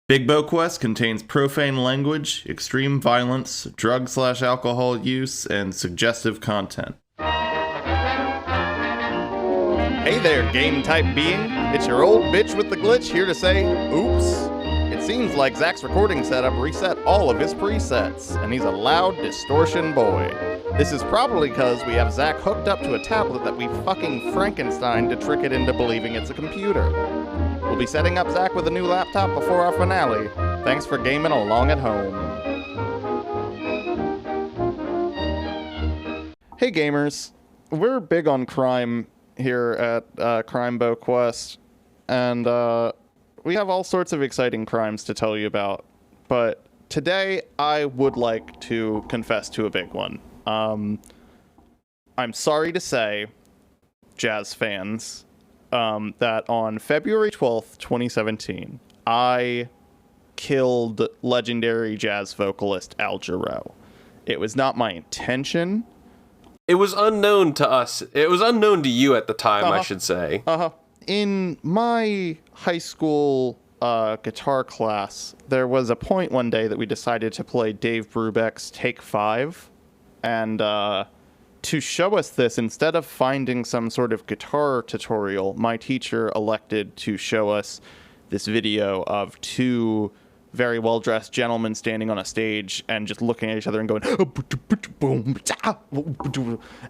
Bigbo Quest contains profane language, extreme violence, drug/alcohol use, and suggestive content. Hey there, game-type being. It's your old bitch with the glitch here to say, oops. It seems like Zach's recording setup reset all of his presets, and he's a loud distortion boy. This is probably because we have Zach hooked up to a tablet that we fucking Frankenstein to trick it into believing it's a computer. We'll be setting up Zach with a new laptop before our finale. Thanks for gaming along at home. Hey gamers, we're big on crime here at Bigbo Quest, and we have all sorts of exciting crimes to tell you about, but today I would like to confess to a big one. I'm sorry to say, jazz fans, that on February 12th, 2017, I killed legendary jazz vocalist Al Jarreau. It was not my intention. It was unknown to us. It was unknown to you at the time, I should say. In my high school guitar class, there was a point one day that we decided to play Dave Brubeck's Take 5. And to show us this, instead of finding some sort of guitar tutorial, my teacher elected to show us this video of two very well-dressed gentlemen standing on a stage and just looking at each other and going,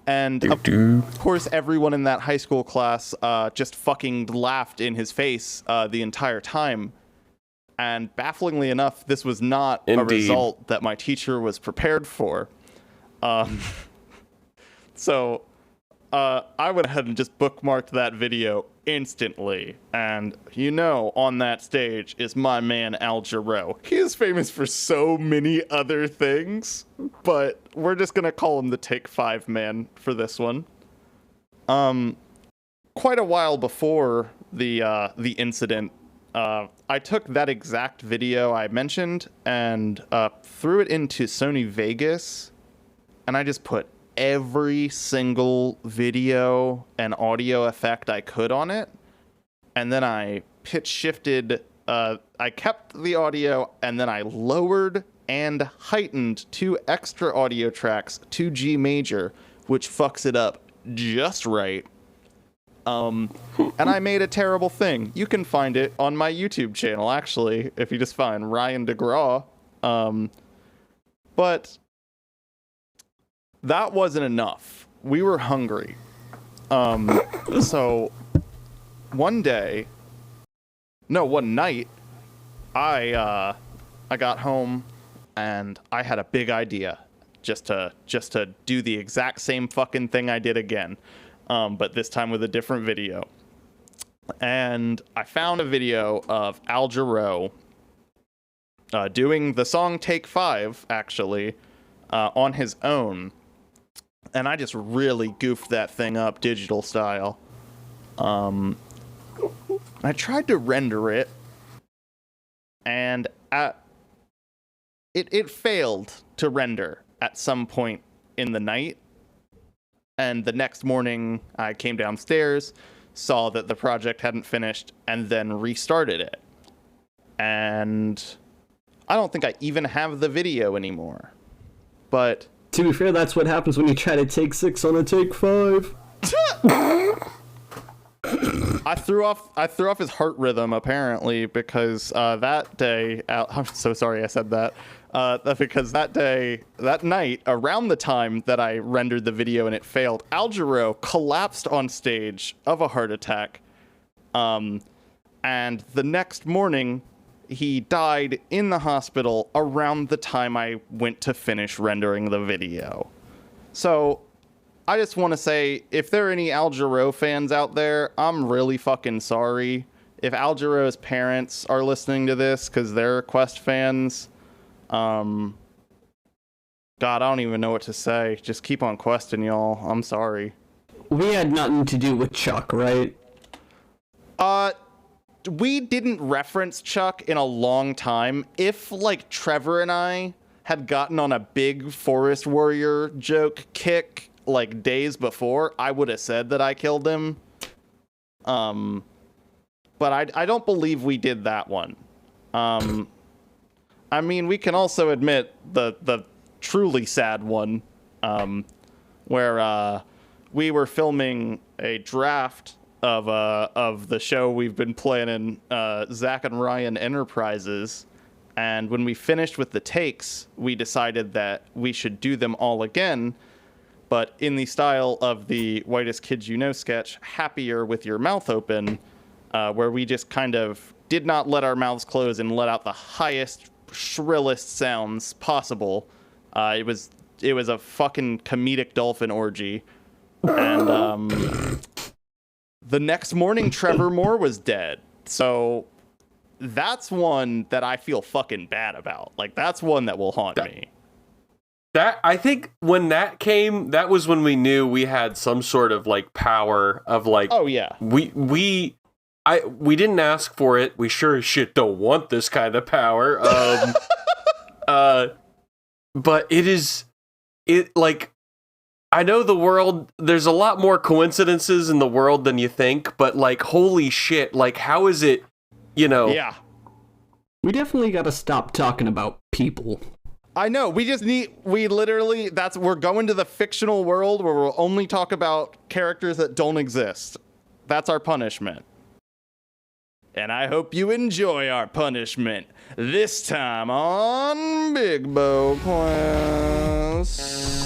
and of course everyone in that high school class just fucking laughed in his face the entire time. And bafflingly enough, this was not a result that my teacher was prepared for. So I went ahead and just bookmarked that video instantly, and on that stage is my man Al Jarreau. He is famous for so many other things, but we're just gonna call him the Take 5 man for this one. Quite a while before the incident, I took that exact video I mentioned and threw it into Sony Vegas, and I just put every single video and audio effect I could on it, and then I pitch shifted, I kept the audio, and then I lowered and heightened 2 extra audio tracks to G major, which fucks it up just right. And I made a terrible thing. You can find it on my YouTube channel, actually, if you just find Ryan DeGraw. But that wasn't enough. We were hungry. So one night, I got home and I had a big idea just to do the exact same fucking thing I did again, but this time with a different video. And I found a video of Al Jarreau doing the song Take 5, actually, on his own. And I just really goofed that thing up digital style. I tried to render it, and it failed to render at some point in the night. And the next morning, I came downstairs, saw that the project hadn't finished, and then restarted it. And I don't think I even have the video anymore. But to be fair, that's what happens when you try to take 6 on a Take 5. I threw off his heart rhythm, apparently, because that day, I'm so sorry I said that, because that night, around the time that I rendered the video and it failed, Al Jarreau collapsed on stage of a heart attack, and the next morning, he died in the hospital around the time I went to finish rendering the video. So I just want to say, if there are any Al Jarreau fans out there, I'm really fucking sorry. If Al Jarreau's parents are listening to this because they're Quest fans, God, I don't even know what to say. Just keep on questing, y'all. I'm sorry. We had nothing to do with Chuck, right? We didn't reference Chuck in a long time. If, Trevor and I had gotten on a big Forest Warrior joke kick, days before, I would have said that I killed him. But I don't believe we did that one. I mean, we can also admit the truly sad one, where we were filming a draft of the show we've been planning, Zack and Ryan Enterprises, and when we finished with the takes, we decided that we should do them all again, but in the style of the Whitest Kids You Know sketch, Happier with Your Mouth Open, where we just kind of did not let our mouths close and let out the highest, shrillest sounds possible. It was a fucking comedic dolphin orgy. And the next morning, Trevor Moore was dead. So that's one that I feel fucking bad about. Like, that's one that will haunt me. That, I think when that came, that was when we knew we had some sort of like power of like, oh yeah, we didn't ask for it. We sure as shit don't want this kind of power. But like, I know the world, there's a lot more coincidences in the world than you think, but like, holy shit, like, how is it, you know? Yeah. We definitely gotta stop talking about people. I know, we're going to the fictional world where we'll only talk about characters that don't exist. That's our punishment. And I hope you enjoy our punishment this time on Bigbo Quest.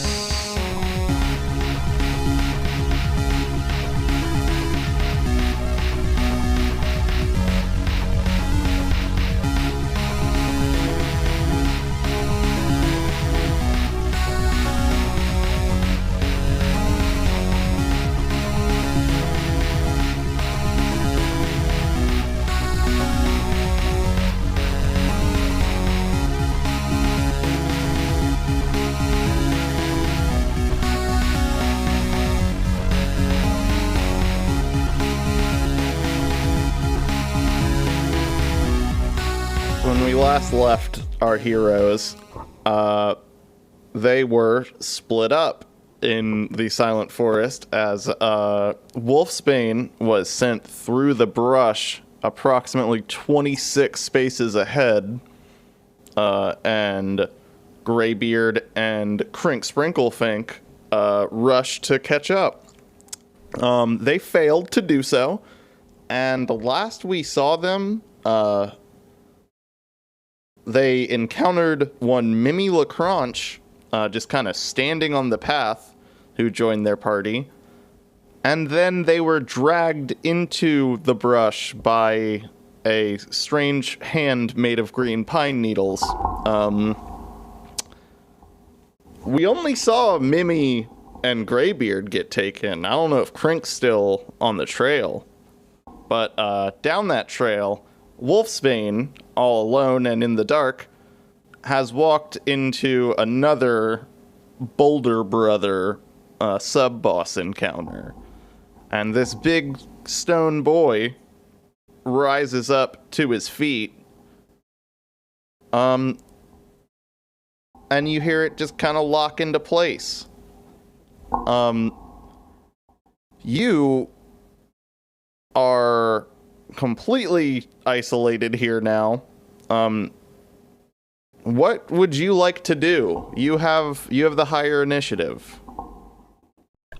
When we last left our heroes, they were split up in the Silent Forest as Wolfsbane was sent through the brush approximately 26 spaces ahead, and Graybeard and Crink Sprinklefink rushed to catch up. They failed to do so, and the last we saw them, they encountered one Mimi LaCranche, just kind of standing on the path, who joined their party. And then they were dragged into the brush by a strange hand made of green pine needles. We only saw Mimi and Graybeard get taken. I don't know if Crink's still on the trail. But down that trail, Wolfsbane, all alone and in the dark, has walked into another Bounger Brother sub-boss encounter. And this big stone boy rises up to his feet. And you hear it just kind of lock into place. You are completely isolated here now. What would you like to do? You have the higher initiative.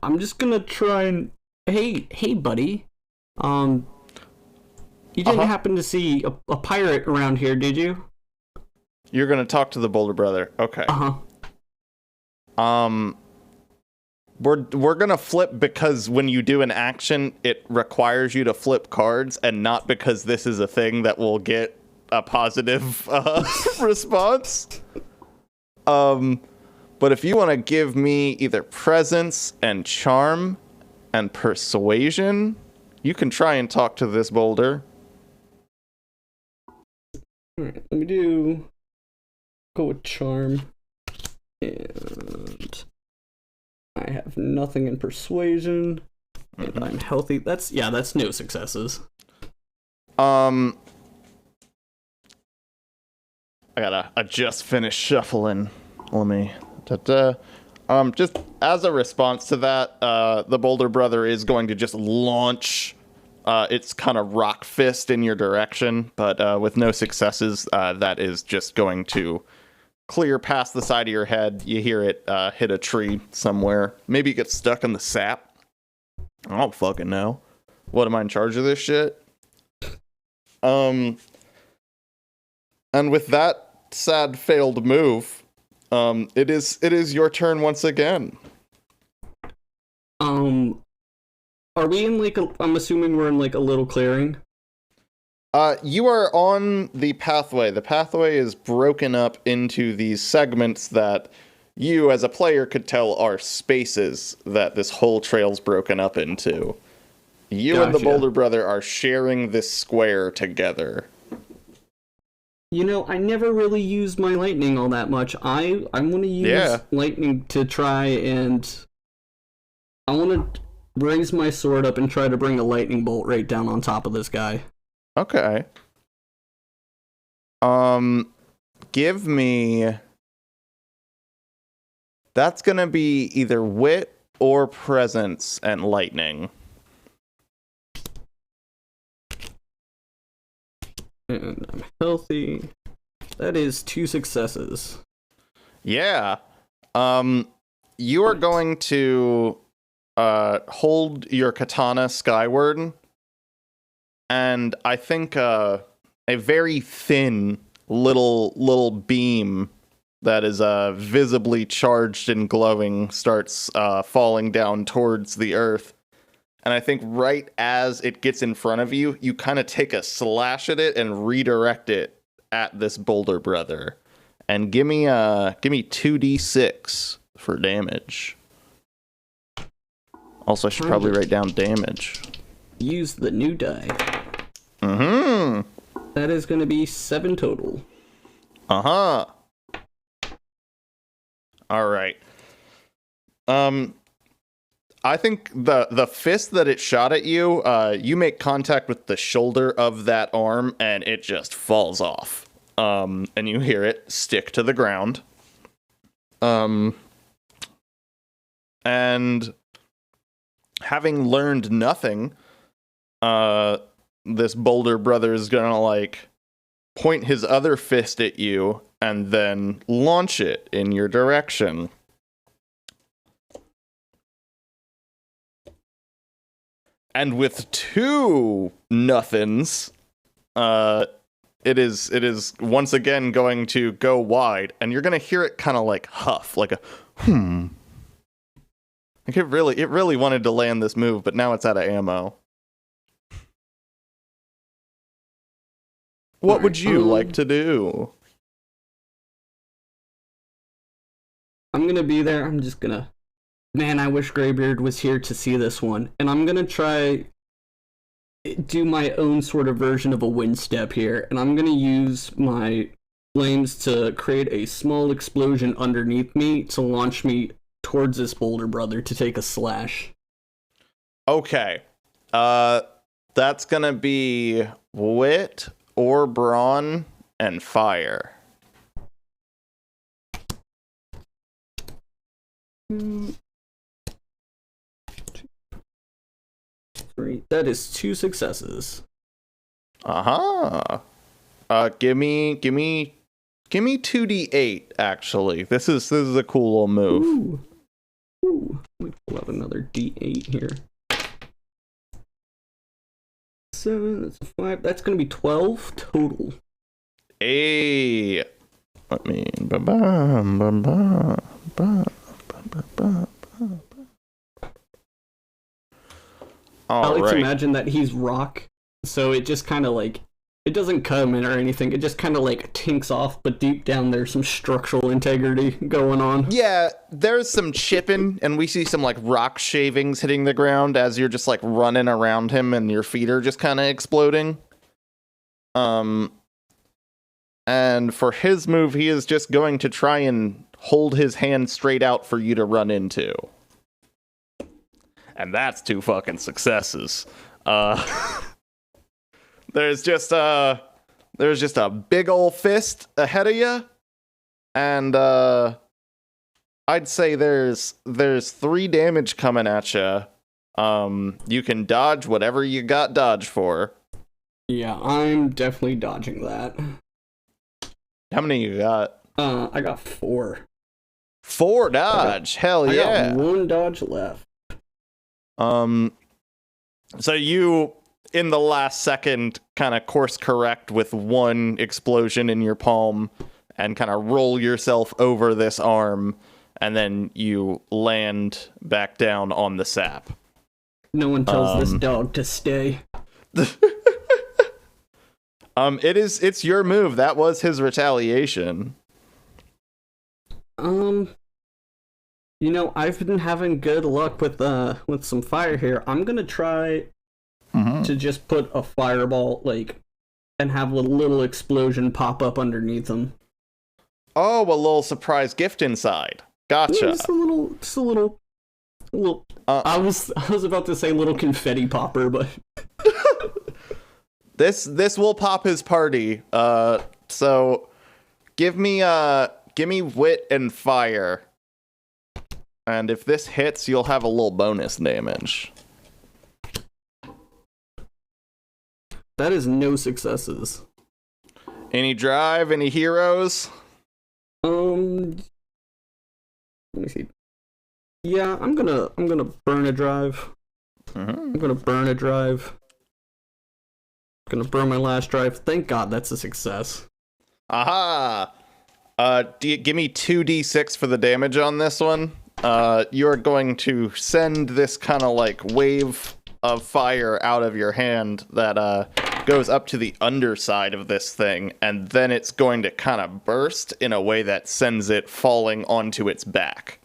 I'm just gonna try and hey buddy. You didn't happen to see a pirate around here, did you? You're gonna talk to the Bounger Brother. Okay. We're gonna flip because when you do an action, it requires you to flip cards, and not because this is a thing that will get a positive response. But if you want to give me either presence and charm and persuasion, you can try and talk to this boulder. Alright, let me go with charm. And I have nothing in persuasion. And I'm healthy. That's no successes. I just finished shuffling. Let me just as a response to that, the Bounger Brother is going to just launch its kind of rock fist in your direction, but with no successes, that is just going to clear past the side of your head. You hear it hit a tree somewhere. Maybe it gets stuck in the sap. I don't fucking know. What, am I in charge of this shit? And with that sad failed move, it is your turn once again. Are we in like I'm assuming we're in like a little clearing? You are on the pathway. The pathway is broken up into these segments that you as a player could tell are spaces that this whole trail's broken up into. You and the Boulder Brother are sharing this square together. You know, I never really used my lightning all that much. I'm going to use lightning to try and... I want to raise my sword up and try to bring a lightning bolt right down on top of this guy. Okay. Give me... That's going to be either wit or presence and lightning. And I'm healthy. That is 2 successes. Yeah. You are going to hold your katana skyward, and I think a very thin little beam that is visibly charged and glowing starts falling down towards the earth. And I think right as it gets in front of you, you kind of take a slash at it and redirect it at this Boulder Brother. And give me 2d6 for damage. Also, I should probably write down damage. Use the new die. Mm-hmm. That is going to be 7 total. Uh-huh. All right. I think the fist that it shot at you, you make contact with the shoulder of that arm, and it just falls off. And you hear it stick to the ground. And having learned nothing, this Boulder Brother is gonna like point his other fist at you and then launch it in your direction. And with 2 nothings, it is once again going to go wide, and you're gonna hear it kind of like huff, like a Like it really wanted to land this move, but now it's out of ammo. What would you like to do? I'm gonna be there. I'm just gonna... Man, I wish Graybeard was here to see this one. And I'm gonna try... do my own sort of version of a wind step here. And I'm gonna use my flames to create a small explosion underneath me to launch me towards this Boulder Brother to take a slash. Okay. That's gonna be wit or brawn and fire. Three. That is 2 successes. Uh-huh. Give me 2d8, actually. This is a cool little move. Ooh. Let me pull out another d8 here. 7, that's a 5. That's gonna be 12 total. Hey. Let me... I like right. to imagine that he's rock, so it just kind of like, it doesn't come in or anything, it just kind of like tinks off, but deep down there's some structural integrity going on. Yeah, there's some chipping, and we see some like rock shavings hitting the ground as you're just like running around him and your feet are just kind of exploding. And for his move, he is just going to try and hold his hand straight out for you to run into. And that's 2 fucking successes. There's just a big ol' fist ahead of you, and I'd say there's 3 damage coming at you, You can dodge whatever you got dodge for. Yeah, I'm definitely dodging that. How many you got? I got 4. 4 dodge. Hell I yeah. got 1 dodge left. So you, in the last second, kind of course correct with 1 explosion in your palm and kind of roll yourself over this arm, and then you land back down on the sap. No one tells this dog to stay. It's your move. That was his retaliation. You know, I've been having good luck with some fire here. I'm gonna try to just put a fireball, like, and have a little explosion pop up underneath him. Oh, a little surprise gift inside. Gotcha. Yeah, just a little. I was about to say little confetti popper, but this will pop his party. So give me wit and fire. And if this hits, you'll have a little bonus damage. that is no successes. Any drive, any heroes? Let me see. Yeah, I'm gonna burn a drive. I'm gonna burn a drive. Gonna burn my last drive. Thank God that's a success. Aha! Give me 2d6 for the damage on this one. You're going to send this kind of like wave of fire out of your hand that goes up to the underside of this thing, and then it's going to kind of burst in a way that sends it falling onto its back.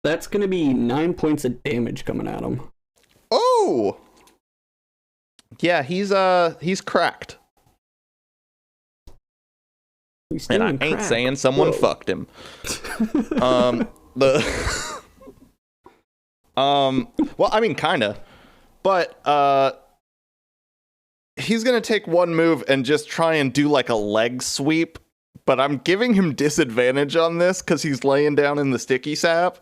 That's gonna be 9 points of damage coming at him. Oh! Yeah, he's cracked. He's And I doing ain't crack. saying someone Whoa. fucked him. Well, I mean, kinda. But, he's gonna take one move and just try and do like a leg sweep, but I'm giving him disadvantage on this because he's laying down in the sticky sap.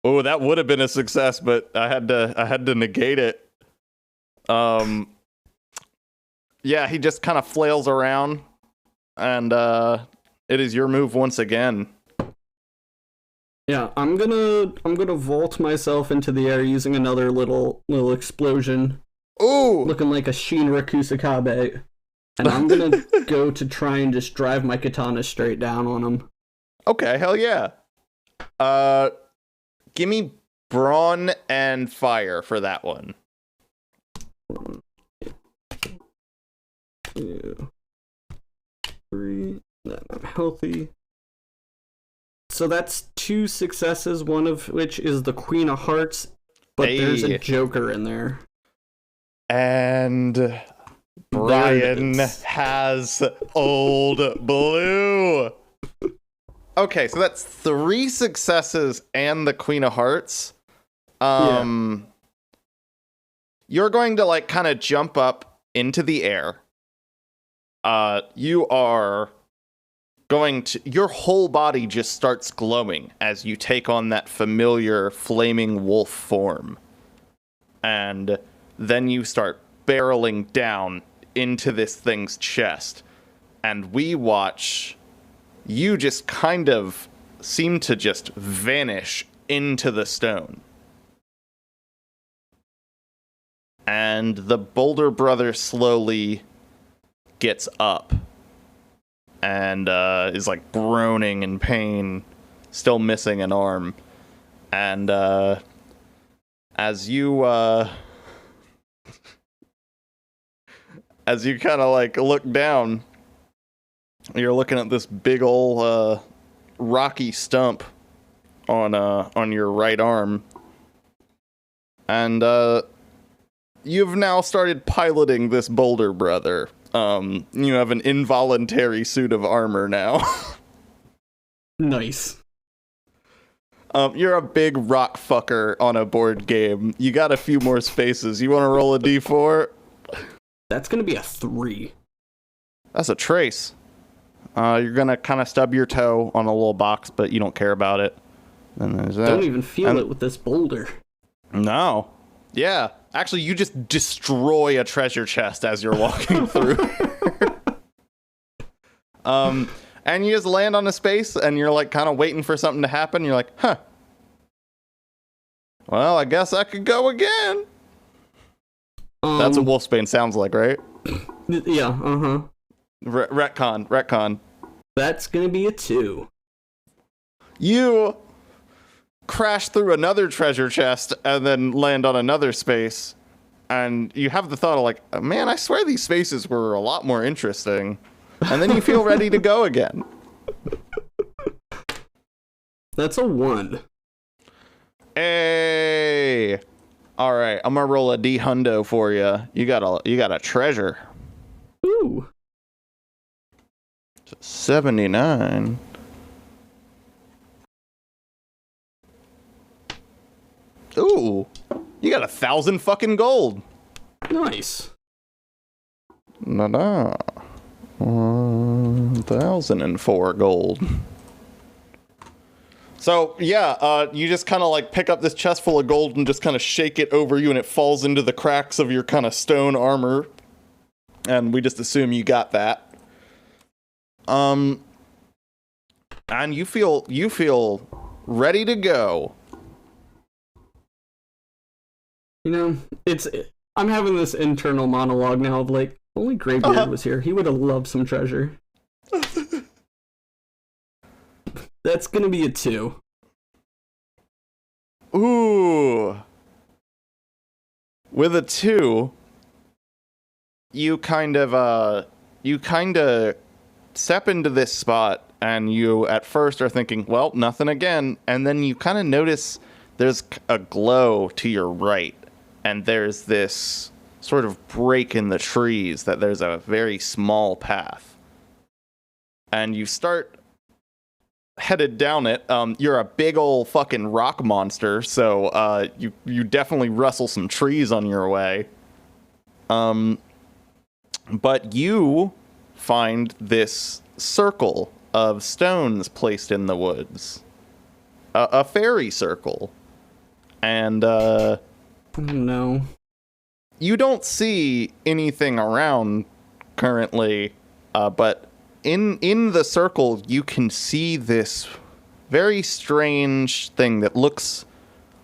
Oh, that would have been a success, but I had to negate it. Yeah, he just kind of flails around, and it is your move once again. Yeah, I'm gonna vault myself into the air using another little explosion, Ooh! looking like a Shinra Kusakabe, and I'm gonna go to try and just drive my katana straight down on him. Okay, hell yeah. Give me brawn and fire for that one. 2, 3. I'm healthy. So that's 2 successes, one of which is the Queen of Hearts, but there's a Hey. Joker in there. And Brian There it is. has old blue. Okay, so that's 3 successes and the Queen of Hearts. You're going to like kind of jump up into the air. You are going to, your whole body just starts glowing as you take on that familiar flaming wolf form. And then you start barreling down into this thing's chest. And we watch you just kind of seem to just vanish into the stone. And the Bounger Brother slowly gets up and is like groaning in pain, still missing an arm. And as you kind of like look down, you're looking at this big ol' rocky stump on your right arm, and you've now started piloting this Bounger Brother. You have an involuntary suit of armor now. Nice. You're a big rock fucker on a board game. You got a few more spaces. You want to roll a d4? That's gonna be a 3. That's a trace. You're gonna kind of stub your toe on a little box, but you don't care about it. And there's that. Don't even feel it with this boulder. No. Yeah. Actually, you just destroy a treasure chest as you're walking through. And you just land on a space, and you're like kind of waiting for something to happen. You're like, huh. Well, I guess I could go again. That's what Wolfsbane sounds like, right? Yeah, uh-huh. Retcon. That's gonna be a 2. You crash through another treasure chest and then land on another space. And you have the thought of like, man, I swear these spaces were a lot more interesting. And then you feel ready to go again. That's a 1. Hey. All right, I'm gonna roll a D hundo for you. You got a treasure. Ooh. 79. Ooh, you got 1,000 fucking gold. Nice. Na-da. 1,004 gold. So, yeah, you just kind of like pick up this chest full of gold and just kind of shake it over you, and it falls into the cracks of your kind of stone armor. And we just assume you got that. And you feel ready to go. You know, I'm having this internal monologue now of like, only Graybeard was here. He would have loved some treasure. That's gonna be a 2. Ooh. With a 2, you kind of step into this spot, and you at first are thinking, well, nothing again, and then you kind of notice there's a glow to your right, and there's this sort of break in the trees that there's a very small path. And you start headed down it. You're a big old fucking rock monster, so you definitely rustle some trees on your way. But you find this circle of stones placed in the woods. A fairy circle. And Oh no. You don't see anything around currently, but in the circle you can see this very strange thing that looks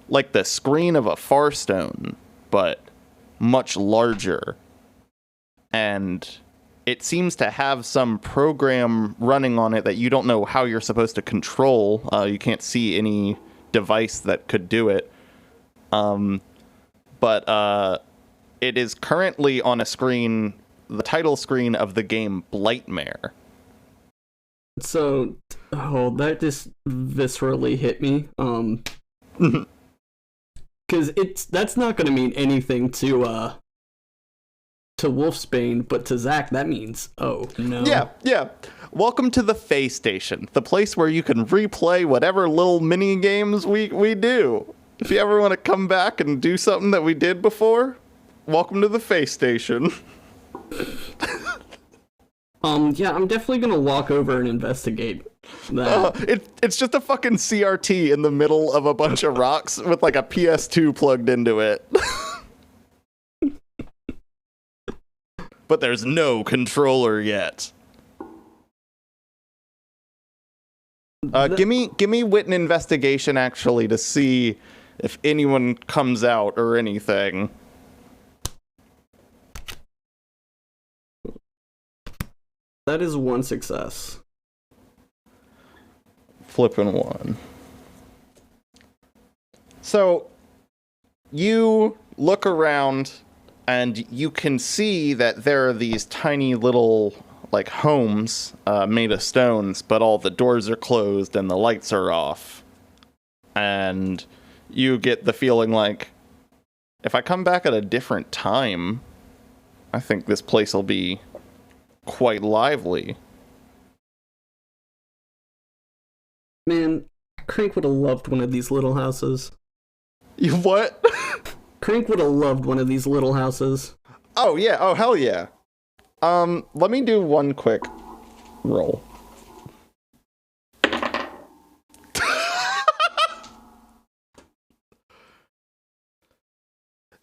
like the screen of a far stone, but much larger. And it seems to have some program running on it that you don't know how you're supposed to control. You can't see any device that could do it. But it is currently on a screen, the title screen of the game Blightmare. So, that just viscerally hit me. Because that's not going to mean anything to Wolfsbane, but to Zach, that means, oh, no. Yeah. Welcome to the Fay Station, the place where you can replay whatever little mini games we do. If you ever want to come back and do something that we did before, welcome to the Fay Station. Yeah, I'm definitely gonna walk over and investigate that. It's just a fucking CRT in the middle of a bunch of rocks with like a PS2 plugged into it. But there's no controller yet. Give me wit and investigation actually to see if anyone comes out or anything. That is 1 success. Flipping 1. So, you look around and you can see that there are these tiny little, like, homes made of stones, but all the doors are closed and the lights are off. And you get the feeling like, if I come back at a different time, I think this place will be quite lively. Man, Crank would have loved one of these little houses. You what? Crank would have loved one of these little houses. Oh yeah, oh hell yeah. Let me do one quick roll.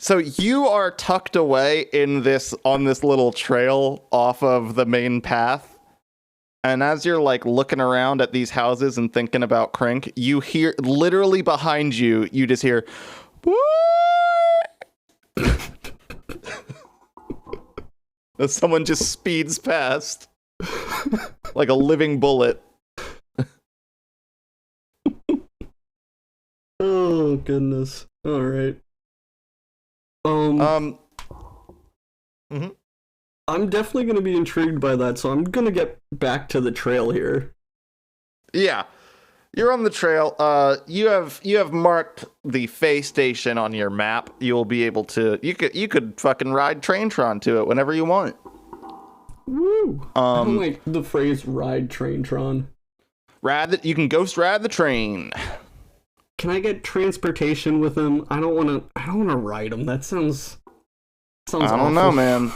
So you are tucked away on this little trail off of the main path. And as you're like looking around at these houses and thinking about Krink, you hear literally behind you, you just hear as someone just speeds past like a living bullet. Oh goodness. All right. I'm definitely going to be intrigued by that, so I'm going to get back to the trail here. Yeah. You're on the trail. You have marked the Fey Station on your map. You'll be able to you could fucking ride Traintron to it whenever you want. Woo! I don't like the phrase ride Traintron. You can ghost ride the train. Can I get transportation with him? I don't want to ride him. That sounds I don't awful. know, man.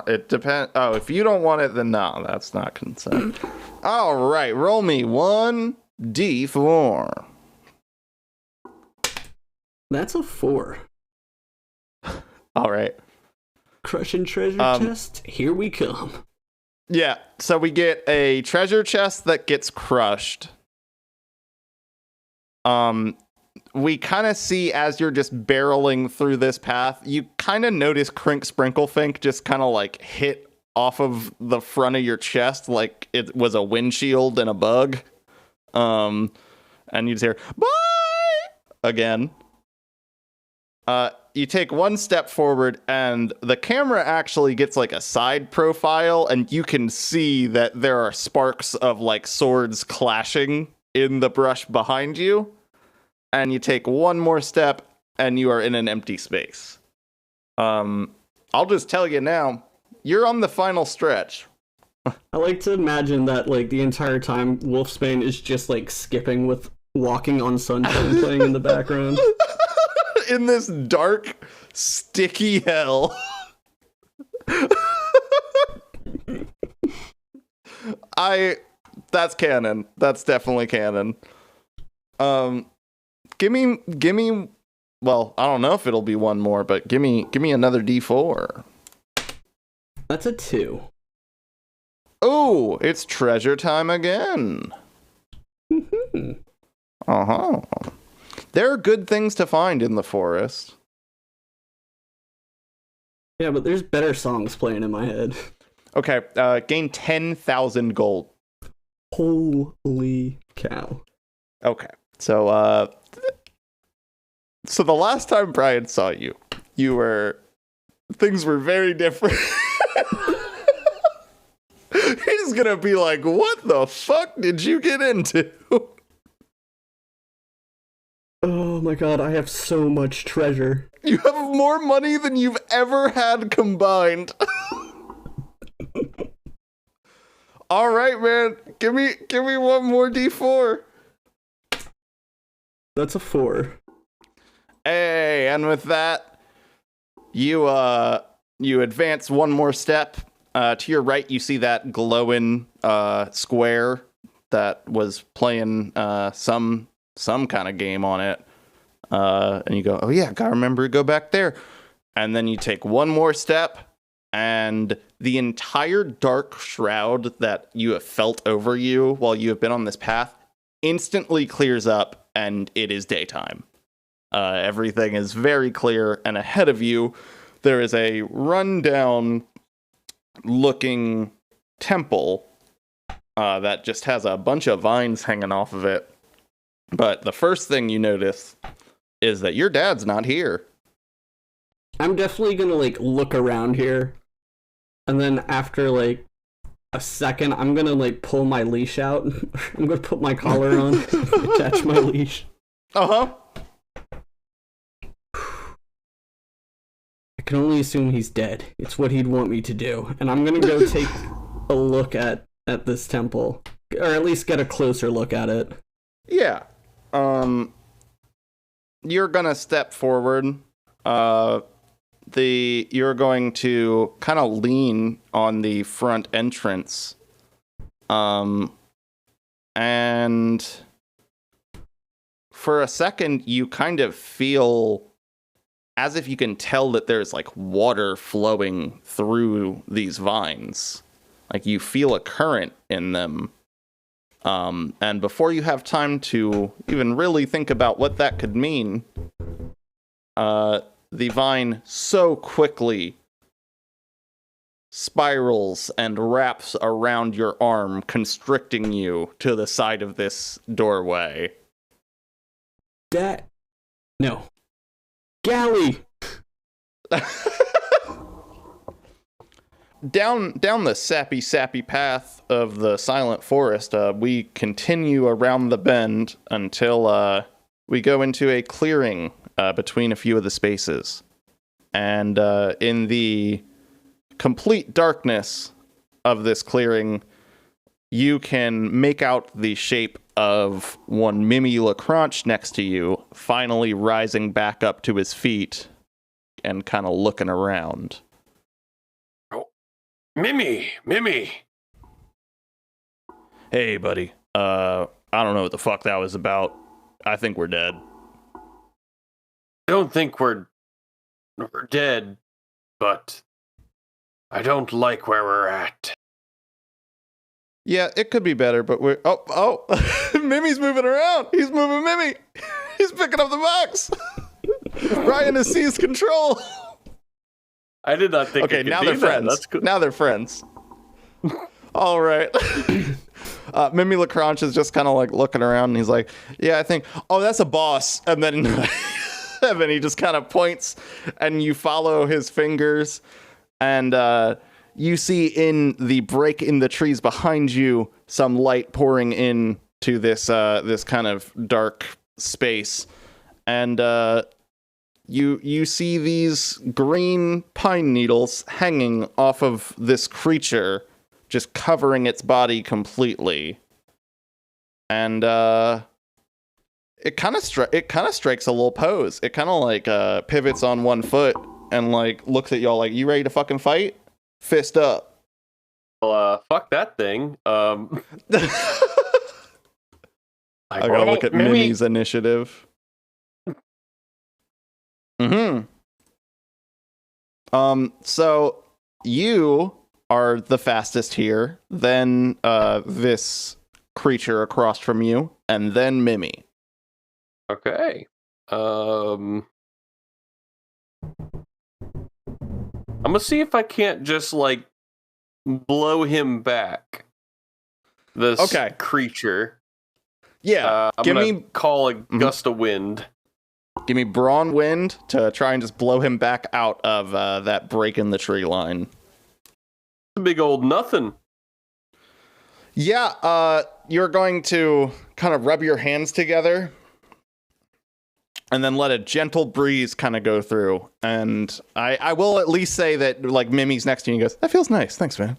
It depends. Oh, if you don't want it, then no, that's not consent. All right, roll me 1d4. That's a 4. All right. Crushing treasure chest. Here we come. Yeah, so we get a treasure chest that gets crushed. We kind of see as you're just barreling through this path, you kind of notice Krink Sprinklefink just kind of like hit off of the front of your chest like it was a windshield and a bug. And you just hear, bye! Again. You take one step forward and the camera actually gets like a side profile and you can see that there are sparks of like swords clashing in the brush behind you. And you take one more step and you are in an empty space. I'll just tell you now, you're on the final stretch. I like to imagine that like the entire time Wolfsbane is just like skipping with Walking on Sunshine playing in the background. In this dark, sticky hell. That's canon. That's definitely canon. Give me, well, I don't know if it'll be one more, but give me another D4. That's a 2. Oh, it's treasure time again. Uh-huh. There are good things to find in the forest. Yeah, but there's better songs playing in my head. Okay, gain 10,000 gold. Holy cow. Okay, so the last time Brian saw you, things were very different. He's gonna be like, what the fuck did you get into? Oh my god, I have so much treasure. You have more money than you've ever had combined. All right, man. Give me one more D4. That's a 4. Hey, and with that, you advance one more step. To your right, you see that glowing square that was playing some kind of game on it. And you go, oh yeah, gotta remember to go back there. And then you take one more step, and the entire dark shroud that you have felt over you while you have been on this path instantly clears up, and it is daytime. Everything is very clear, and ahead of you, there is a rundown looking temple that just has a bunch of vines hanging off of it. But the first thing you notice is that your dad's not here. I'm definitely gonna like look around here, and then after like a second, I'm gonna like pull my leash out. I'm gonna put my collar on, attach my leash. Uh-huh. I can only assume he's dead. It's what he'd want me to do. And I'm gonna go take a look at this temple. Or at least get a closer look at it. Yeah. You're gonna step forward. You're going to kind of lean on the front entrance. And for a second, you kind of feel as if you can tell that there's like water flowing through these vines. Like you feel a current in them. And before you have time to even really think about what that could mean, the vine so quickly spirals and wraps around your arm, constricting you to the side of this doorway. No. Galley! Down the sappy path of the silent forest, we continue around the bend until we go into a clearing between a few of the spaces. And in the complete darkness of this clearing, you can make out the shape of one Mimi LaCranche next to you, finally rising back up to his feet and kind of looking around. Mimi! Hey, buddy. I don't know what the fuck that was about. I think we're dead. I don't think we're dead, but I don't like where we're at. Yeah, it could be better, but we're... Oh, Mimi's moving around. He's moving Mimi. He's picking up the box. Ryan has seized control. I did not think. Okay, it could now do they're that. friends. That's cool. Now they're friends. All right. Mimi LaCranche is just kind of like looking around, and he's like, "Yeah, I think. Oh, that's a boss." And then, and then he just kind of points, and you follow his fingers, and you see in the break in the trees behind you some light pouring in to this this kind of dark space, and you see these green pine needles hanging off of this creature, just covering its body completely. And it kind of strikes a little pose. It kind of like pivots on one foot and like looks at y'all like, "You ready to fucking fight? Fist up." Well, fuck that thing. I gotta look at Mimi's initiative. So you are the fastest here, then this creature across from you, and then Mimi. Okay. I'm gonna see if I can't just like blow him back. This creature. Yeah. I'm gonna call a gust of wind. Give me brawn wind to try and just blow him back out of that break in the tree line. A big old nothing. Yeah, you're going to kind of rub your hands together and then let a gentle breeze kind of go through. And I will at least say that, like, Mimi's next to you and he goes, "That feels nice. Thanks, man."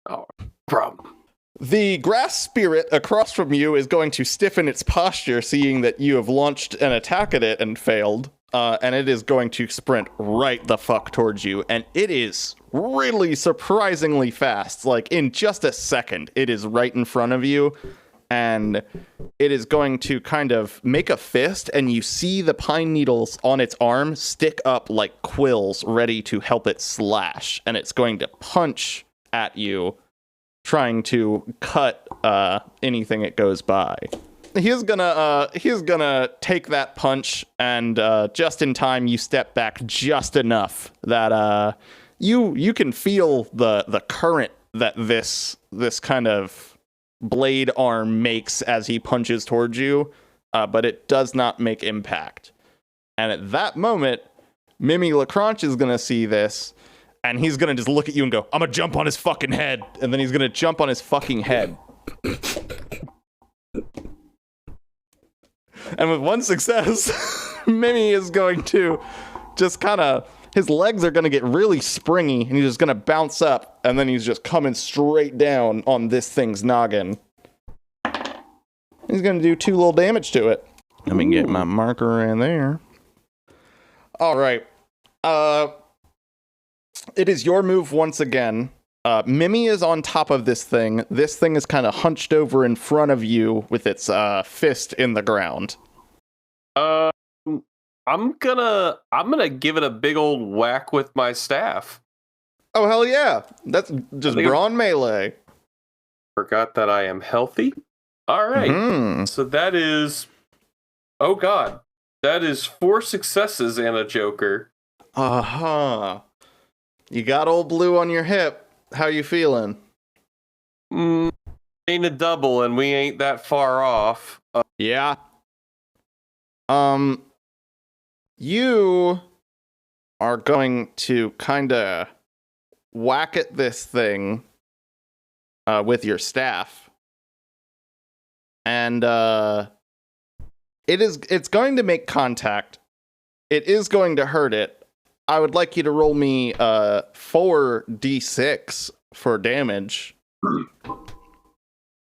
Oh, problem. The grass spirit across from you is going to stiffen its posture, seeing that you have launched an attack at it and failed. And it is going to sprint right the fuck towards you. And it is really surprisingly fast. Like, in just a second, it is right in front of you. And it is going to kind of make a fist, and you see the pine needles on its arm stick up like quills ready to help it slash. And it's going to punch at you, trying to cut anything it goes by. He's gonna take that punch, and just in time you step back just enough that you can feel the current that this kind of blade arm makes as he punches towards you, but it does not make impact. And at that moment, Mimi LaCranche is gonna see this, and he's gonna just look at you and go, "I'm gonna jump on his fucking head." And then he's gonna jump on his fucking head. And with one success, Mimi is going to just kind of, his legs are going to get really springy, and he's just going to bounce up, and then he's just coming straight down on this thing's noggin. He's going to do 2 little damage to it. Let me get my marker in there. All right. It is your move once again. Mimi is on top of this thing. This thing is kind of hunched over in front of you with its fist in the ground. I'm gonna give it a big old whack with my staff. Oh, hell yeah. That's just brawn melee. Forgot that I am healthy. All right. Mm-hmm. So that is... Oh, God. That is 4 successes and a joker. Uh-huh. You got old blue on your hip. How you feeling? Ain't a double, and we ain't that far off. Yeah. You are going to kind of whack at this thing with your staff. And it's going to make contact. It is going to hurt it. I would like you to roll me 4d6 for damage. All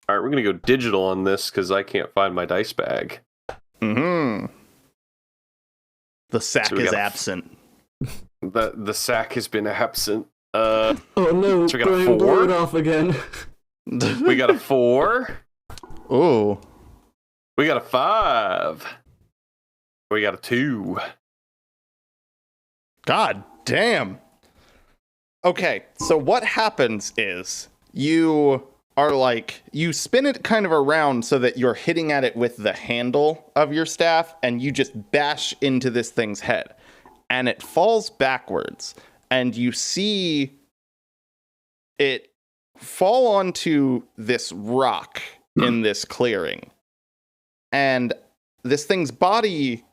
right, we're going to go digital on this because I can't find my dice bag. Mm-hmm. The sack is absent. The sack has been absent. Oh no, so we got a Brian 4? blew it off again. We got a 4. Ooh. We got a 5. We got a 2. God damn. Okay, so what happens is you are like, you spin it kind of around so that you're hitting at it with the handle of your staff, and you just bash into this thing's head. And it falls backwards, and you see it fall onto this rock in this clearing. And this thing's body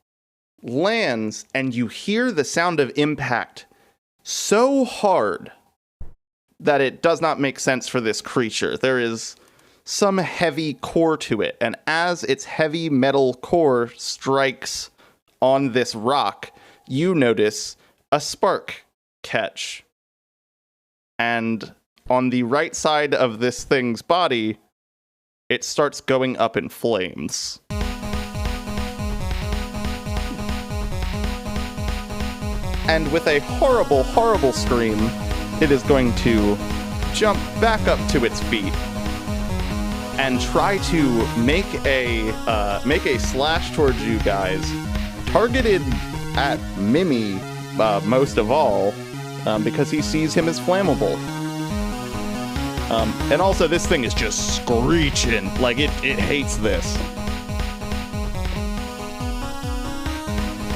lands, and you hear the sound of impact so hard that it does not make sense for this creature. There is some heavy core to it, and as its heavy metal core strikes on this rock, you notice a spark catch. And on the right side of this thing's body, it starts going up in flames. And with a horrible, horrible scream, it is going to jump back up to its feet and try to make a slash towards you guys, targeted at Mimi most of all, because he sees him as flammable. And also, this thing is just screeching like it hates this.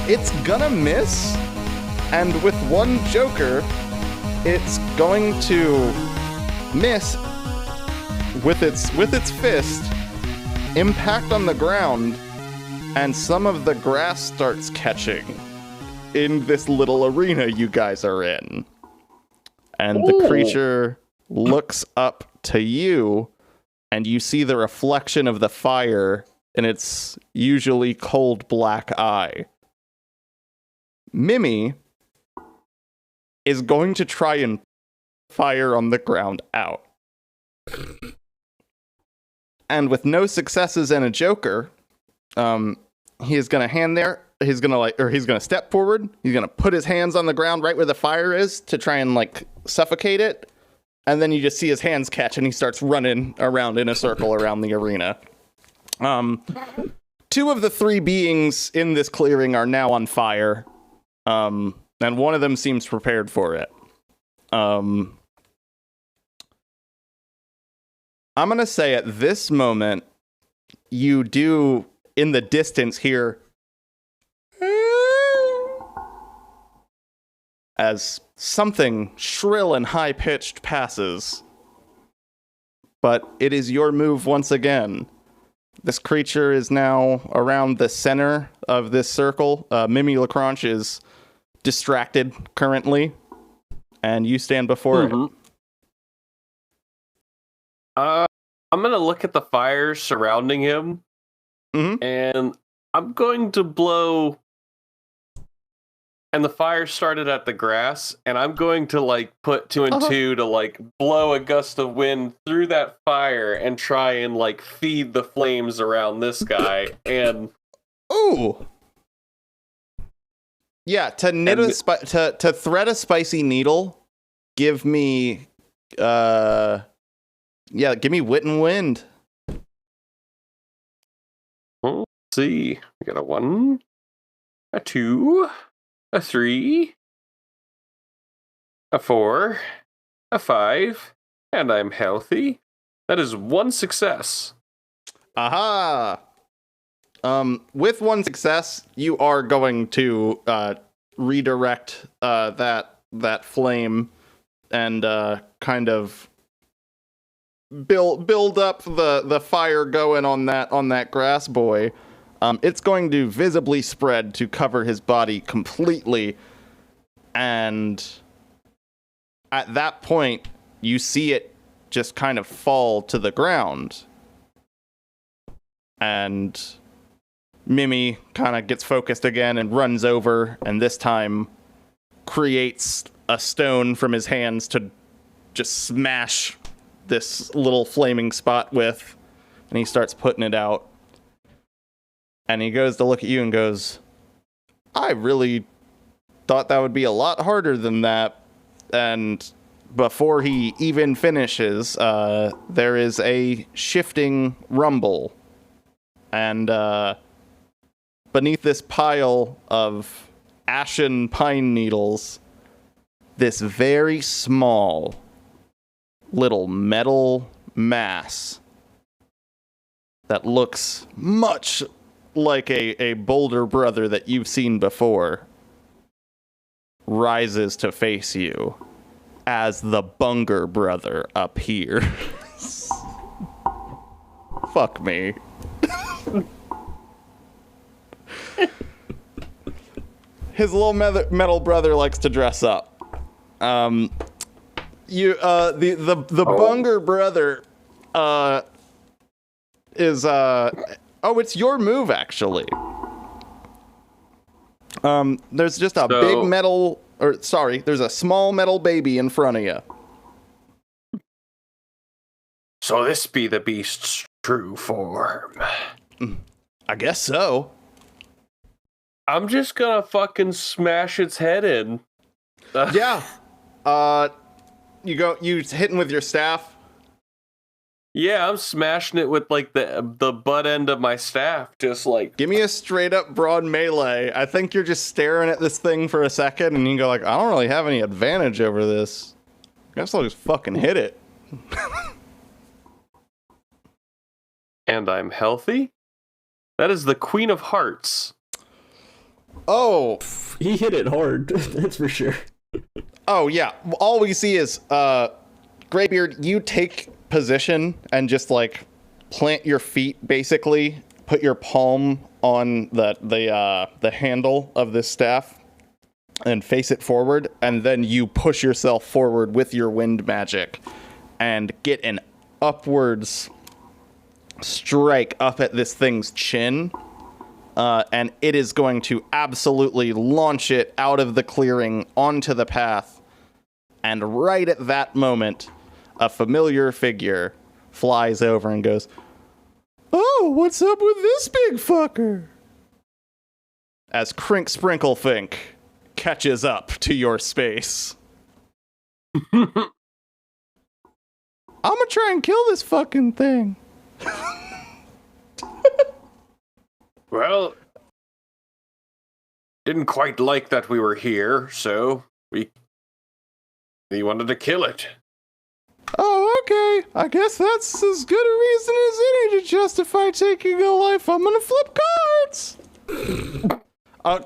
It's gonna miss. And with one joker, it's going to miss with its fist, impact on the ground, and some of the grass starts catching in this little arena you guys are in. And the creature looks up to you, and you see the reflection of the fire in its usually cold black eye. Mimi is going to try and fire on the ground out. And with no successes and a joker, he is going to he's going to step forward. He's going to put his hands on the ground right where the fire is to try and suffocate it. And then you just see his hands catch and he starts running around in a circle around the arena. 2 of the 3 beings in this clearing are now on fire. And one of them seems prepared for it. I'm going to say at this moment, you do, in the distance, hear as something shrill and high-pitched passes. But it is your move once again. This creature is now around the center of this circle. Mimi LaCranche is distracted currently, and you stand before it. I'm gonna look at the fire surrounding him, and I'm going to blow. And the fire started at the grass, and I'm going to put 2 and 2 to blow a gust of wind through that fire and try and feed the flames around this guy. And ooh. Yeah, to thread a spicy needle, give me give me wit and wind. Let's see. We got a 1. a 2, a 3, a 4, a 5, and I'm healthy. That is 1 success. Aha! With 1 success, you are going to redirect that flame and kind of build up the fire going on that grass boy. It's going to visibly spread to cover his body completely, and at that point, you see it just kind of fall to the ground. And Mimi kind of gets focused again and runs over, and this time creates a stone from his hands to just smash this little flaming spot with, and he starts putting it out. And he goes to look at you and goes, I really thought that would be a lot harder than that. And before he even finishes, there is a shifting rumble. And beneath this pile of ashen pine needles, this very small little metal mass that looks much like a Bounger Brother that you've seen before rises to face you as the Bounger Brother appears. Fuck me. His little metal brother likes to dress up. The Bounger Brother is it's your move actually. There's just a big metal, there's a small metal baby in front of you. So this be the beast's true form. I guess so. I'm just gonna fucking smash its head in. Yeah. You hitting with your staff? Yeah, I'm smashing it with like the butt end of my staff, just like. Give me a straight up broad melee. I think you're just staring at this thing for a second and you go like, I don't really have any advantage over this. I guess I'll just fucking hit it. And I'm healthy? That is the Queen of Hearts. Oh. He hit it hard, that's for sure. Oh, yeah. All we see is, Graybeard, you take position and just, like, plant your feet, basically. Put your palm on the handle of this staff and face it forward. And then you push yourself forward with your wind magic and get an upwards strike up at this thing's chin. And it is going to absolutely launch it out of the clearing onto the path. And right at that moment, a familiar figure flies over and goes, "Oh, what's up with this big fucker?" As Crink Sprinklefink catches up to your space. I'm gonna try and kill this fucking thing. Well, didn't quite like that we were here, so we wanted to kill it. Oh, okay. I guess that's as good a reason as any to justify taking a life. I'm gonna flip cards.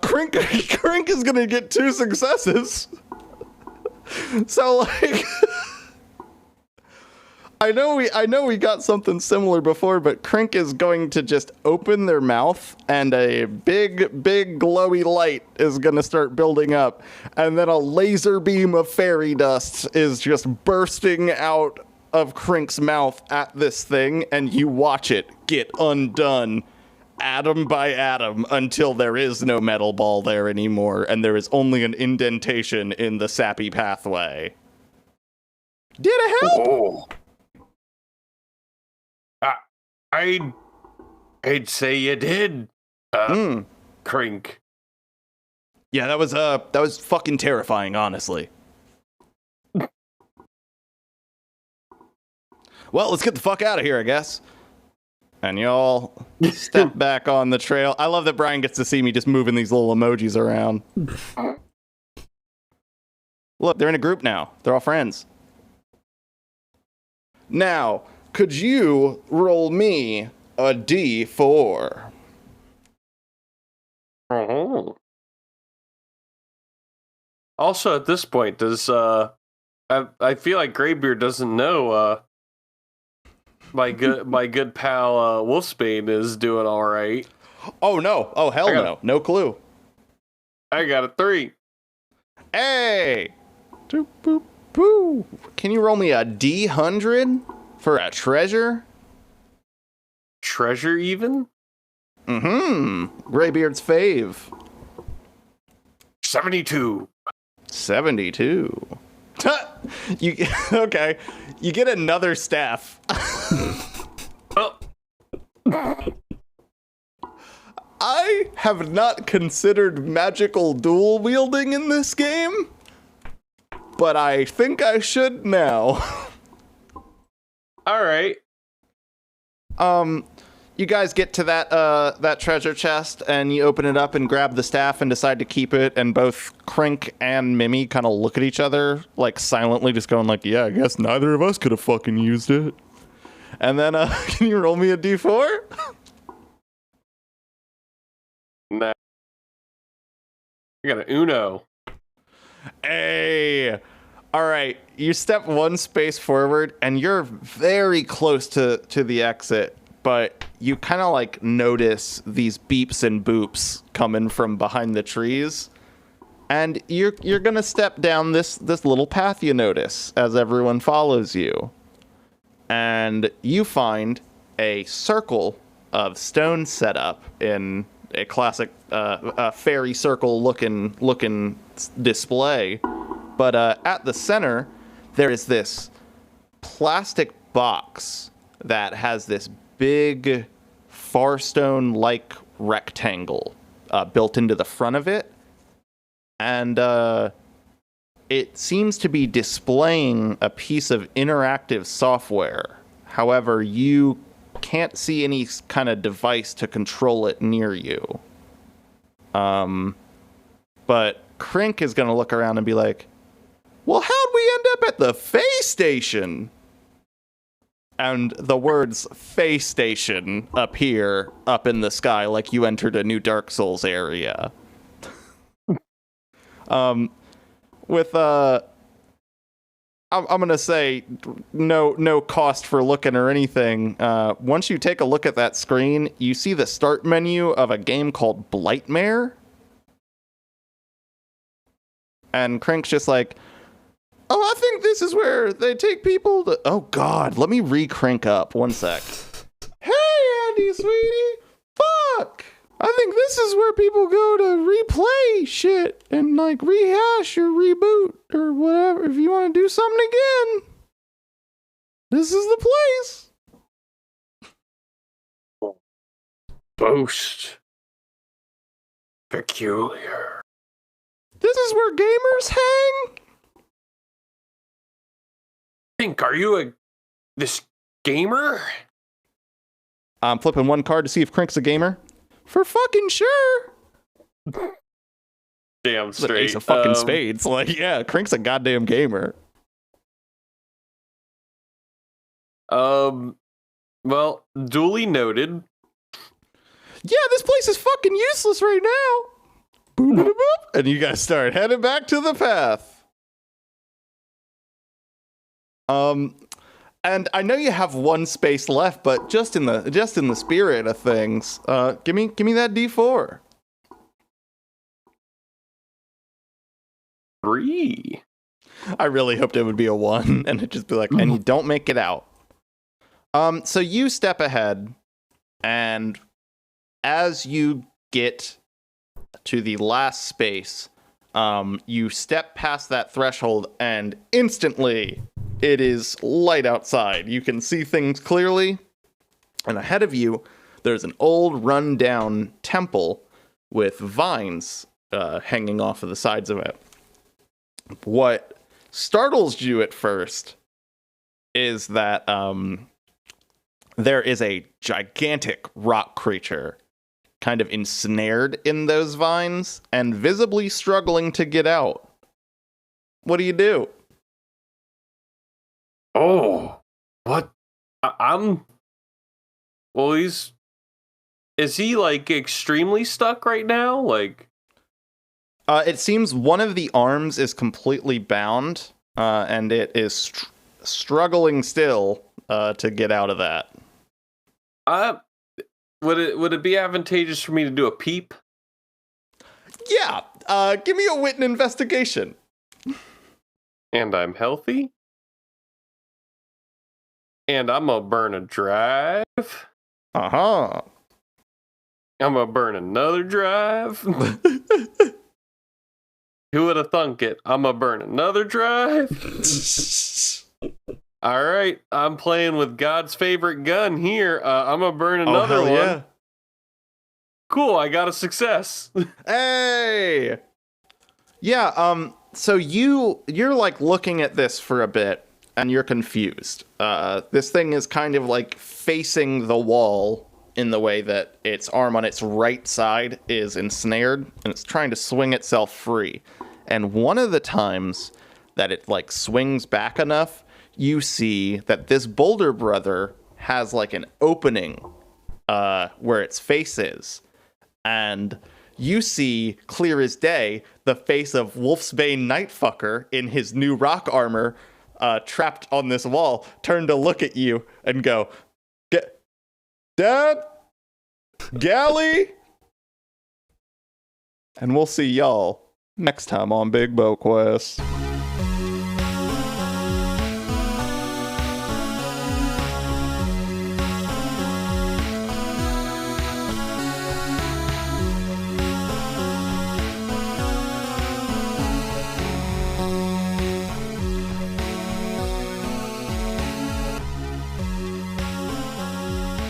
Crink is gonna get 2 successes. So like, I know we got something similar before, but Crink is going to just open their mouth and a big glowy light is going to start building up, and then a laser beam of fairy dust is just bursting out of Crink's mouth at this thing, and you watch it get undone atom by atom until there is no metal ball there anymore, and there is only an indentation in the sappy pathway. Did it help? Oh. I'd say you did, Crink. Yeah, that was fucking terrifying, honestly. Well, let's get the fuck out of here, I guess. And y'all step back on the trail. I love that Brian gets to see me just moving these little emojis around. Look, they're in a group now. They're all friends. Now, could you roll me a D4? Oh. Also, at this point, does I feel like Graybeard doesn't know my good pal Wolfsbane is doing all right. Oh no! Oh hell no! No clue. I got a 3. Hey! Doop, boop, boo. Can you roll me a D100 for a treasure? Treasure even? Graybeard's fave. 72. 72. You okay? You get another staff. Oh. I have not considered magical dual wielding in this game, but I think I should now. All right. You guys get to that treasure chest, and you open it up and grab the staff and decide to keep it, and both Crink and Mimi kind of look at each other, like, silently, just going like, yeah, I guess neither of us could have fucking used it. And then, can you roll me a D4? Nah. I got an Uno. Hey! Alright, you step one space forward, and you're very close to the exit, but you kind of, like, notice these beeps and boops coming from behind the trees. And you're gonna step down this little path you notice as everyone follows you. And you find a circle of stone set up in a classic fairy circle looking display. But at the center, there is this plastic box that has this big Farstone-like rectangle built into the front of it. And it seems to be displaying a piece of interactive software. However, you can't see any kind of device to control it near you. But Crink is going to look around and be like, well, how'd we end up at the Fae Station? And the words Fae Station appear up in the sky like you entered a new Dark Souls area. With I'm gonna say no cost for looking or anything. Once you take a look at that screen, you see the start menu of a game called Blightmare. And Crink's just like, oh, I think this is where they take people to... Oh, God, let me re-Crink up. One sec. Hey, Andy, sweetie. Fuck. I think this is where people go to replay shit and, like, rehash or reboot or whatever. If you want to do something again, this is the place. Most peculiar. This is where gamers hang? Are you this gamer? I'm flipping one card to see if Crink's a gamer. For fucking sure. Damn straight. Ace of fucking spades. Like, yeah, Crink's a goddamn gamer. Well, duly noted. Yeah, this place is fucking useless right now. Boop, boop, boop. And you guys start heading back to the path. And I know you have one space left, but just in the spirit of things, give me that D4. 3. I really hoped it would be a 1, and it'd just be like, and you don't make it out. So you step ahead, and as you get to the last space, you step past that threshold, and instantly it is light outside. You can see things clearly, and ahead of you, there's an old run-down temple with vines hanging off of the sides of it. What startles you at first is that there is a gigantic rock creature kind of ensnared in those vines and visibly struggling to get out. What do you do? Oh, what? Well, is he like extremely stuck right now? Like, it seems one of the arms is completely bound, and it is struggling still to get out of that. Would it be advantageous for me to do a peep? Yeah, give me a wit and investigation. And I'm healthy. And I'm gonna burn a drive. Uh-huh. I'm gonna burn another drive. Who would have thunk it? I'm gonna burn another drive. All right, I'm playing with God's favorite gun here. I'm gonna burn another one. Yeah. Cool, I got a success. Hey! Yeah, so you're like looking at this for a bit, and you're confused. This thing is kind of like facing the wall in the way that its arm on its right side is ensnared, and it's trying to swing itself free. And one of the times that it like swings back enough, you see that this Bounger Brother has like an opening where its face is. And you see, clear as day, the face of Wolfsbane Nightfucker in his new rock armor, trapped on this wall, turn to look at you and go, Dad? Gally? And we'll see y'all next time on Bigbo Quest.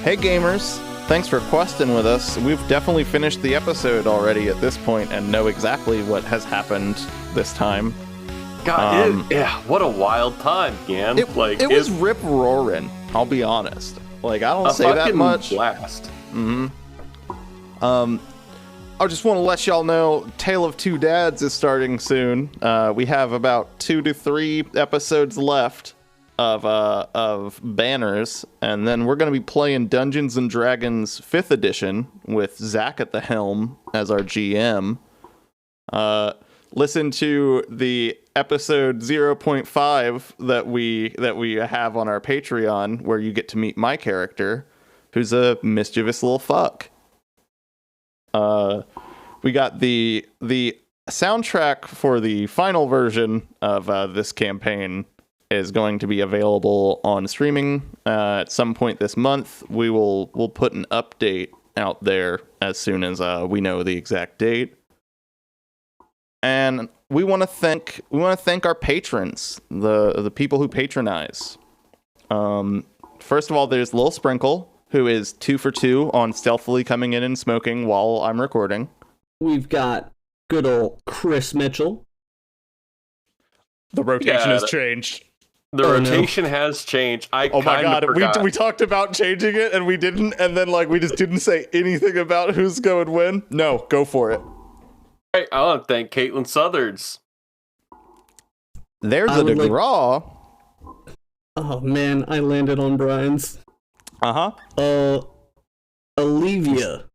Hey gamers, thanks for questing with us. We've definitely finished the episode already at this point and know exactly what has happened this time. God, what a wild time, man. It was rip-roaring, I'll be honest. Like, I don't say that much. Blast. Mm-hmm. I just want to let y'all know, Tale of Two Dads is starting soon. We have about 2 to 3 episodes left of banners, and then we're going to be playing Dungeons and Dragons 5th edition with Zach at the helm as our GM. Listen to the episode 0.5 that we have on our Patreon, where you get to meet my character, who's a mischievous little fuck. We got the soundtrack for the final version of this campaign is going to be available on streaming at some point this month. We'll put an update out there as soon as we know the exact date. And we want to thank our patrons, the people who patronize. First of all, there's Lil Sprinkle, who is 2 for 2 on stealthily coming in and smoking while I'm recording. We've got good old Chris Mitchell. The rotation has changed. The rotation has changed. Oh my god, we talked about changing it and we didn't, and then like we just didn't say anything about who's going to win. No, go for it. Hey, I want to thank Caitlin Southards. There's a DeGraw. Oh man, I landed on Brian's. Olivia.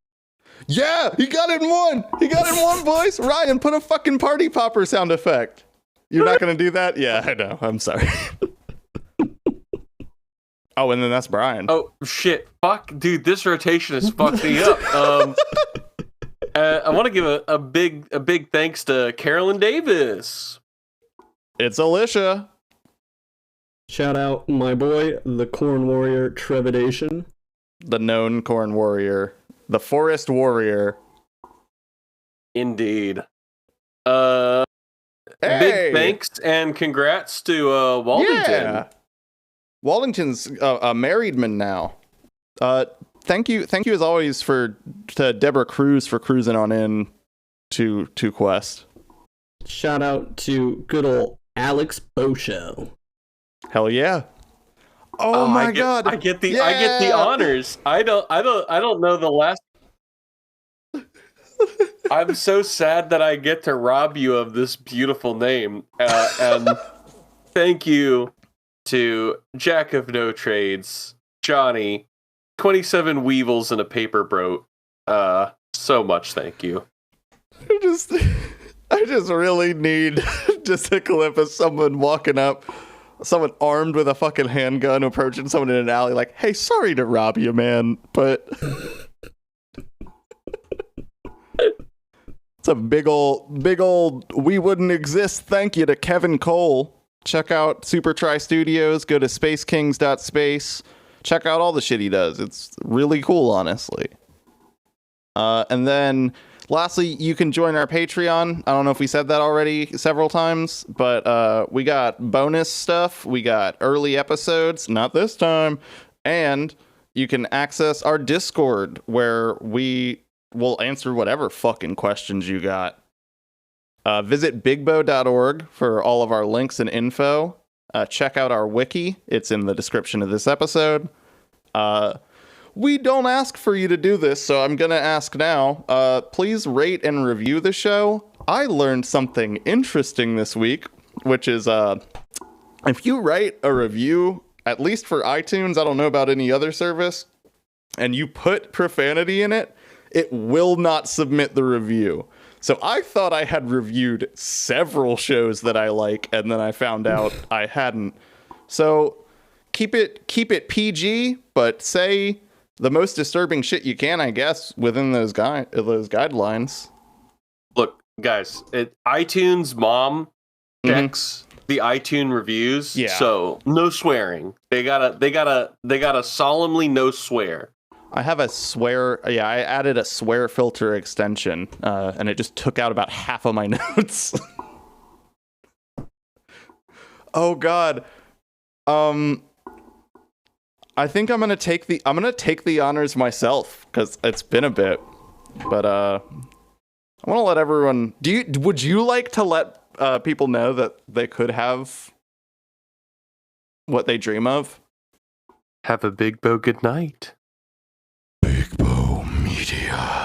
Yeah, he got it in one. He got it in one, boys. Ryan, put a fucking party popper sound effect. You're not going to do that? Yeah, I know. I'm sorry. Oh, and then that's Brian. Oh, shit. Fuck. Dude, this rotation has fucked me up. I want to give a big thanks to Carolyn Davis. It's Alicia. Shout out my boy, the Corn Warrior Trepidation. The known Corn Warrior. The Forest Warrior. Indeed. Hey. Big thanks and congrats to Waldington. Yeah. Waldington's a married man now. Thank you as always to Deborah Cruz for cruising on in to Quest. Shout out to good old Alex Bosho. Hell yeah. Oh my god! I get the honors. I don't know the last. I'm so sad that I get to rob you of this beautiful name. And thank you to Jack of No Trades, Johnny, 27 Weevils and a Paper Boat. So much thank you. I just really need just a clip of someone walking up, someone armed with a fucking handgun approaching someone in an alley like, hey, sorry to rob you, man, but it's a big old we wouldn't exist thank you to Kevin Cole. Check out Super Try Studios, go to spacekings.space, check out all the shit he does. It's really cool, honestly. And then lastly, you can join our Patreon. I don't know if we said that already several times, but we got bonus stuff. We got early episodes, not this time. And you can access our Discord where we will answer whatever fucking questions you got. Visit bigbo.org for all of our links and info. Check out our wiki. It's in the description of this episode. We don't ask for you to do this, so I'm going to ask now. Please rate and review the show. I learned something interesting this week, which is if you write a review, at least for iTunes, I don't know about any other service, and you put profanity in it, it will not submit the review. So I thought I had reviewed several shows that I like, and then I found out I hadn't. So keep it PG, but say the most disturbing shit you can, I guess, within those guidelines. Look, Guys, iTunes mom checks the iTunes reviews, so no swearing. They gotta solemnly no swear. I have a swear. Yeah, I added a swear filter extension, and it just took out about half of my notes. Oh God. I think I'm gonna take the honors myself because it's been a bit. But I want to let everyone. Would you like to let people know that they could have what they dream of? Have a Bigbo good night. Bigbo Media.